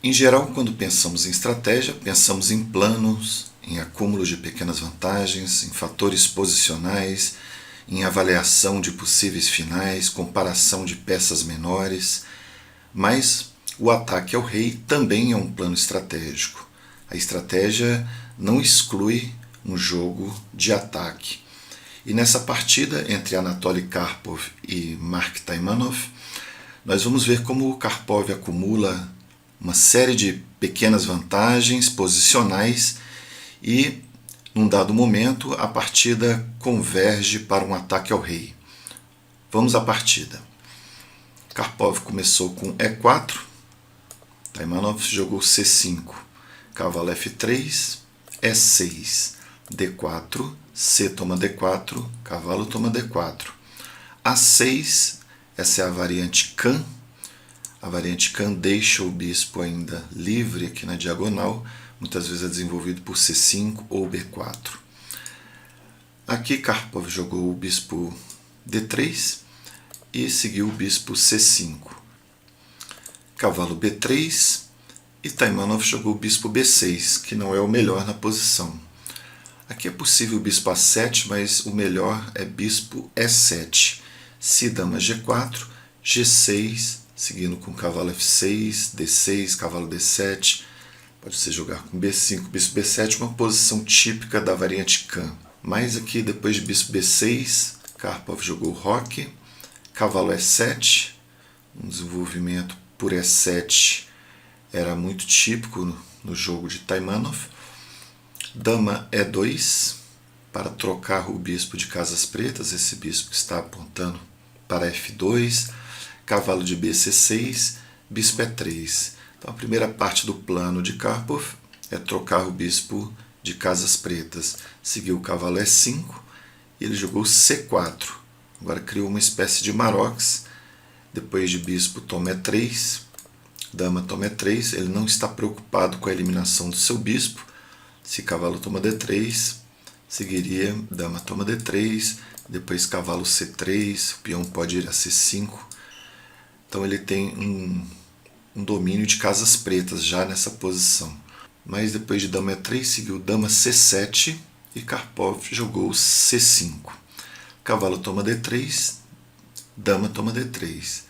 Em geral, quando pensamos em estratégia, pensamos em planos, em acúmulo de pequenas vantagens, em fatores posicionais, em avaliação de possíveis finais, comparação de peças menores, mas o ataque ao rei também é um plano estratégico. A estratégia não exclui um jogo de ataque. E nessa partida entre Anatoly Karpov e Mark Taimanov, nós vamos ver como o Karpov acumula uma série de pequenas vantagens posicionais e, num dado momento, a partida converge para um ataque ao rei. Vamos à partida. Karpov começou com E4, Taimanov jogou C5, cavalo F3, E6, D4, C toma D4, cavalo toma D4. A6, essa é a variante Kan. A variante Kan deixa o bispo ainda livre aqui na diagonal, muitas vezes é desenvolvido por C5 ou B4. Aqui Karpov jogou o bispo D3 e seguiu o bispo C5. Cavalo B3 e Taimanov jogou o bispo B6, que não é o melhor na posição. Aqui é possível o bispo A7, mas o melhor é bispo E7. Se dama G4, G6, seguindo com cavalo F6, D6, cavalo D7. Pode ser jogar com B5, bispo B7, uma posição típica da variante Kan. Mas aqui, depois de bispo B6, Karpov jogou roque, cavalo E7, um desenvolvimento por E7 era muito típico no jogo de Taimanov. Dama E2, para trocar o bispo de casas pretas, esse bispo que está apontando para F2, cavalo de BC6, bispo E3. Então a primeira parte do plano de Karpov é trocar o bispo de casas pretas. Seguiu o cavalo E5 e ele jogou C4. Agora criou uma espécie de marox. Depois de bispo toma E3, dama toma E3, ele não está preocupado com a eliminação do seu bispo. Se cavalo toma D3, seguiria dama toma D3, depois cavalo C3, o peão pode ir a C5. Então ele tem um domínio de casas pretas já nessa posição. Mas depois de dama E3, seguiu dama C7 e Karpov jogou C5. Cavalo toma D3, dama toma D3.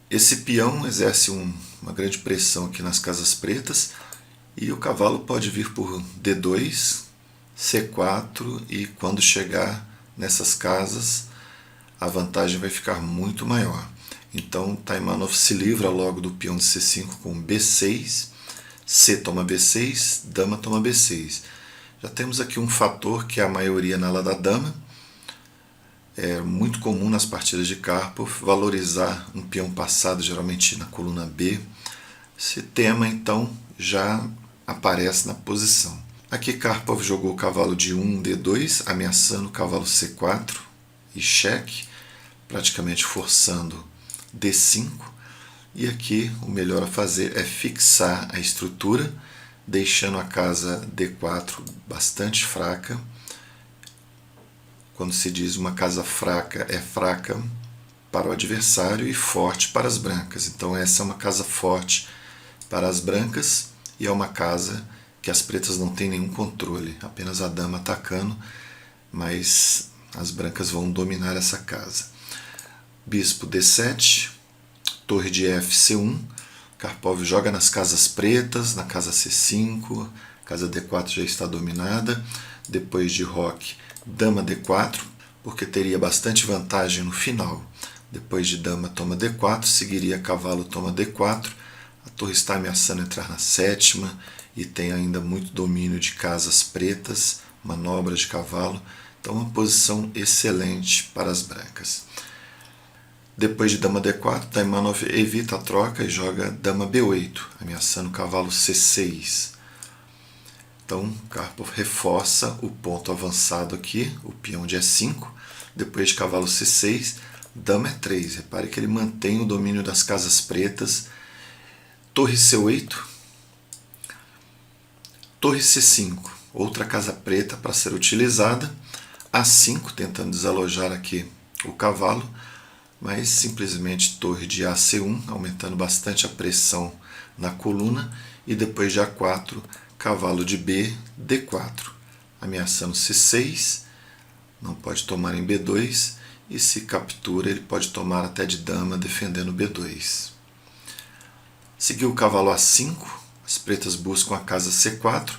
Esse peão exerce uma grande pressão aqui nas casas pretas e o cavalo pode vir por D2, C4 e quando chegar nessas casas a vantagem vai ficar muito maior. Então Taimanov se livra logo do peão de C5 com B6, C toma B6, dama toma B6. Já temos aqui um fator que é a maioria na ala da dama. É muito comum nas partidas de Karpov valorizar um peão passado, geralmente na coluna B. Esse tema, então, já aparece na posição. Aqui Karpov jogou o cavalo de 1, D2, ameaçando o cavalo C4 e cheque, praticamente forçando D5. E aqui o melhor a fazer é fixar a estrutura, deixando a casa D4 bastante fraca. Quando se diz uma casa fraca, é fraca para o adversário e forte para as brancas. Então essa é uma casa forte para as brancas e é uma casa que as pretas não têm nenhum controle, apenas a dama atacando, mas as brancas vão dominar essa casa. Bispo D7, torre de F, C1, Karpov joga nas casas pretas, na casa C5, casa D4 já está dominada, depois de roque, dama D4, porque teria bastante vantagem no final. Depois de dama toma D4, seguiria cavalo toma D4, a torre está ameaçando entrar na sétima e tem ainda muito domínio de casas pretas, manobra de cavalo, então uma posição excelente para as brancas. Depois de dama D4, Taimanov evita a troca e joga dama B8, ameaçando o cavalo C6. Então Karpov reforça o ponto avançado aqui, o peão de E5, depois de cavalo C6, dama E3. Repare que ele mantém o domínio das casas pretas. Torre C8, torre C5, outra casa preta para ser utilizada. A5, tentando desalojar aqui o cavalo, mas simplesmente torre de AC1, aumentando bastante a pressão na coluna, e depois de A4, cavalo de B, D4, ameaçando C6, não pode tomar em B2, e se captura ele pode tomar até de dama defendendo B2. Seguiu o cavalo A5, as pretas buscam a casa C4,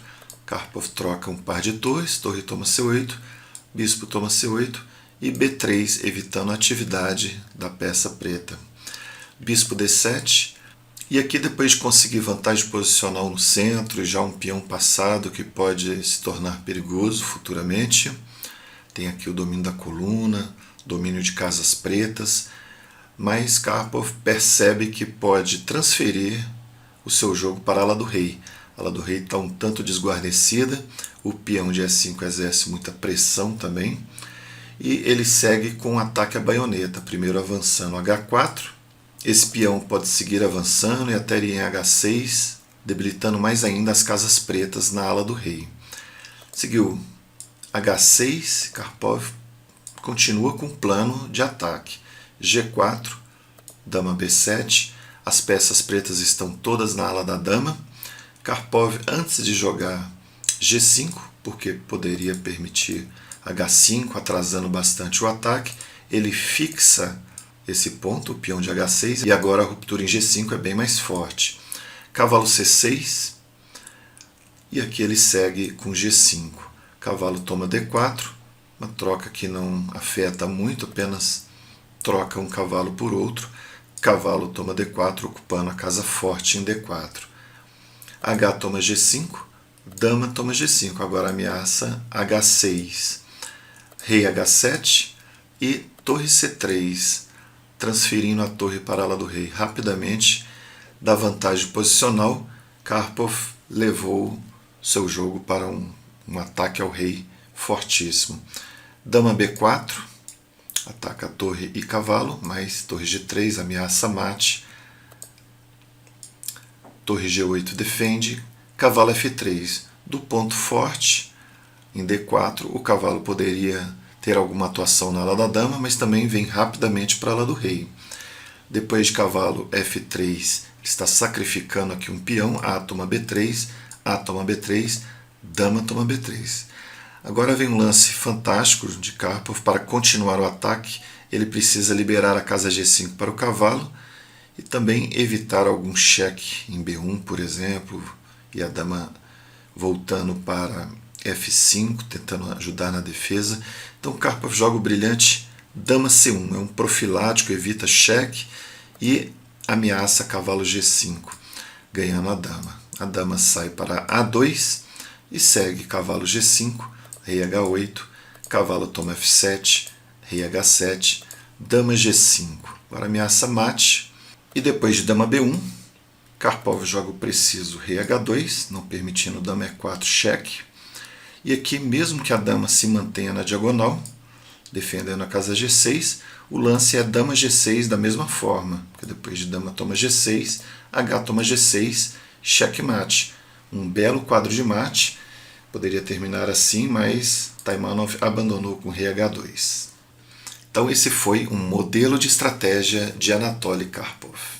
Karpov troca um par de torres, torre toma C8, bispo toma C8 e B3, evitando a atividade da peça preta. Bispo D7, e aqui depois de conseguir vantagem posicional no centro e já um peão passado que pode se tornar perigoso futuramente, tem aqui o domínio da coluna, domínio de casas pretas, mas Karpov percebe que pode transferir o seu jogo para a ala do rei. A ala do rei está um tanto desguarnecida, o peão de E5 exerce muita pressão também, e ele segue com um ataque à baioneta, primeiro avançando H4, esse peão pode seguir avançando e até ir em H6, debilitando mais ainda as casas pretas na ala do rei. Seguiu H6, Karpov continua com plano de ataque. G4, dama B7, as peças pretas estão todas na ala da dama. Karpov, antes de jogar G5, porque poderia permitir H5, atrasando bastante o ataque, ele fixa esse ponto, o peão de H6, e agora a ruptura em G5 é bem mais forte. Cavalo C6, e aqui ele segue com G5. Cavalo toma D4, uma troca que não afeta muito, apenas troca um cavalo por outro. Cavalo toma D4, ocupando a casa forte em D4. H toma G5, dama toma G5, agora ameaça H6. Rei H7 e torre C3, transferindo a torre para a ala do rei rapidamente. Da vantagem posicional, Karpov levou seu jogo para um ataque ao rei fortíssimo. Dama B4, ataca a torre e cavalo, mas torre G3 ameaça mate. Torre G8 defende, cavalo F3. Do ponto forte, em D4, o cavalo poderia ter alguma atuação na ala da dama, mas também vem rapidamente para a ala do rei. Depois de cavalo F3, está sacrificando aqui um peão, A toma B3, A toma B3, dama toma B3. Agora vem um lance fantástico de Karpov para continuar o ataque. Ele precisa liberar a casa G5 para o cavalo e também evitar algum cheque em B1, por exemplo, e a dama voltando para F5, tentando ajudar na defesa. Então Karpov joga o brilhante dama C1, é um profilático, evita cheque e ameaça cavalo G5, ganhando a dama. A dama sai para A2 e segue cavalo G5, rei H8, cavalo toma F7, rei H7, dama G5. Agora ameaça mate, e depois de dama B1, Karpov joga o preciso rei H2, não permitindo dama E4 cheque. E aqui, mesmo que a dama se mantenha na diagonal, defendendo a casa G6, o lance é dama G6 da mesma forma, porque depois de dama toma G6, H toma G6, checkmate. Um belo quadro de mate, poderia terminar assim, mas Taimanov abandonou com rei H2. Então esse foi um modelo de estratégia de Anatoly Karpov.